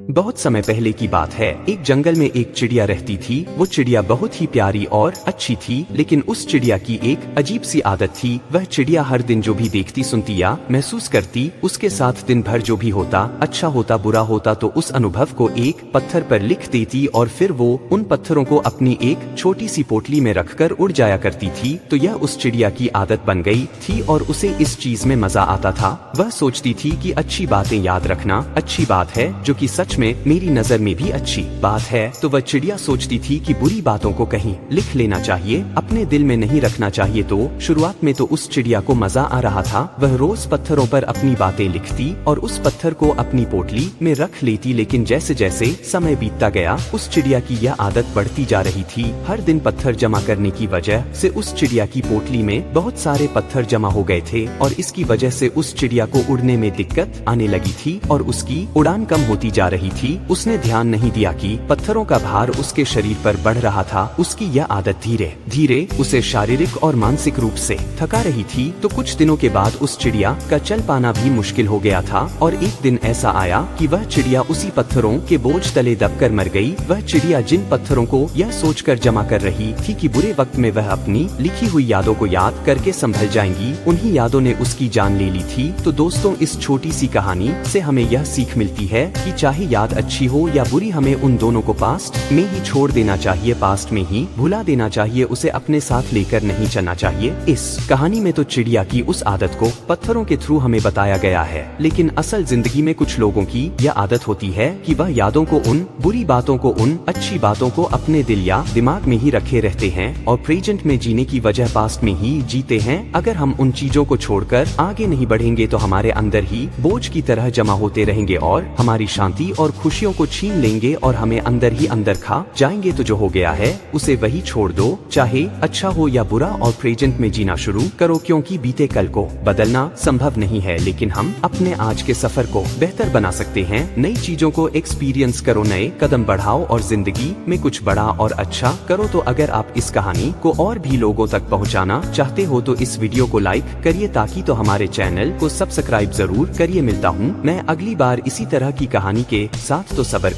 बहुत समय पहले की बात है। एक जंगल में एक चिड़िया रहती थी। वो चिड़िया बहुत ही प्यारी और अच्छी थी, लेकिन उस चिड़िया की एक अजीब सी आदत थी। वह चिड़िया हर दिन जो भी देखती, सुनती या महसूस करती, उसके साथ दिन भर जो भी होता, अच्छा होता बुरा होता, तो उस अनुभव को एक पत्थर पर लिख देती और फिर वो उन पत्थरों को अपनी एक छोटी सी पोटली में रखकर उड़ जाया करती थी। तो यह उस चिड़िया की आदत बन गई थी और उसे इस चीज में मजा आता था। वह सोचती थी कि अच्छी बातें याद रखना अच्छी बात है, जो कि सच में मेरी नजर में भी अच्छी बात है। तो वह चिड़िया सोचती थी कि बुरी बातों को कहीं लिख लेना चाहिए, अपने दिल में नहीं रखना चाहिए। तो शुरुआत में तो उस चिड़िया को मजा आ रहा था। वह रोज पत्थरों पर अपनी बातें लिखती और उस पत्थर को अपनी पोटली में रख लेती। लेकिन जैसे जैसे समय बीतता गया, उस चिड़िया की यह आदत बढ़ती जा रही थी। हर दिन पत्थर जमा करने की वजह से उस चिड़िया की पोटली में बहुत सारे पत्थर जमा हो गए थे और इसकी वजह से उस चिड़िया को उड़ने में दिक्कत आने लगी थी और उसकी उड़ान कम होती जा रही थी। उसने ध्यान नहीं दिया कि पत्थरों का भार उसके शरीर पर बढ़ रहा था। उसकी यह आदत धीरे धीरे उसे शारीरिक और मानसिक रूप से थका रही थी। तो कुछ दिनों के बाद उस चिड़िया का चल पाना भी मुश्किल हो गया था और एक दिन ऐसा आया कि वह चिड़िया उसी पत्थरों के बोझ तले दबकर मर गई। वह चिड़िया जिन पत्थरों को यह सोचकर जमा कर रही थी कि बुरे वक्त में वह अपनी लिखी हुई यादों को याद करके संभल जाएंगी, उन्हीं यादों ने उसकी जान ले ली थी। तो दोस्तों, इस छोटी सी कहानी से हमें यह सीख मिलती है कि चाहे याद अच्छी हो या बुरी, हमें उन दोनों को पास्ट में ही छोड़ देना चाहिए, पास्ट में ही भुला देना चाहिए, उसे अपने साथ लेकर नहीं चलना चाहिए। इस कहानी में तो चिड़िया की उस आदत को पत्थरों के थ्रू हमें बताया गया है, लेकिन असल जिंदगी में कुछ लोगों की यह आदत होती है कि वह यादों को, उन बुरी बातों को, उन अच्छी बातों को अपने दिल या दिमाग में ही रखे रहते हैं और प्रेजेंट में जीने की वजह पास्ट में ही जीते हैं। अगर हम उन चीजों को छोड़कर आगे नहीं बढ़ेंगे तो हमारे अंदर ही बोझ की तरह जमा होते रहेंगे और हमारी शांति और खुशियों को छीन लेंगे और हमें अंदर ही अंदर खा जाएंगे। तो जो हो गया है उसे वही छोड़ दो, चाहे अच्छा हो या बुरा, और प्रेजेंट में जीना शुरू करो, क्योंकि बीते कल को बदलना संभव नहीं है, लेकिन हम अपने आज के सफर को बेहतर बना सकते हैं। नई चीजों को एक्सपीरियंस करो, नए कदम बढ़ाओ और जिंदगी में कुछ बड़ा और अच्छा करो। तो अगर आप इस कहानी को और भी लोगों तक पहुंचाना चाहते हो तो इस वीडियो को लाइक करिए, ताकि तो हमारे चैनल को सब्सक्राइब जरूर करिए। मिलता हूं मैं अगली बार इसी तरह की कहानी के साथ, तो सब्र करो।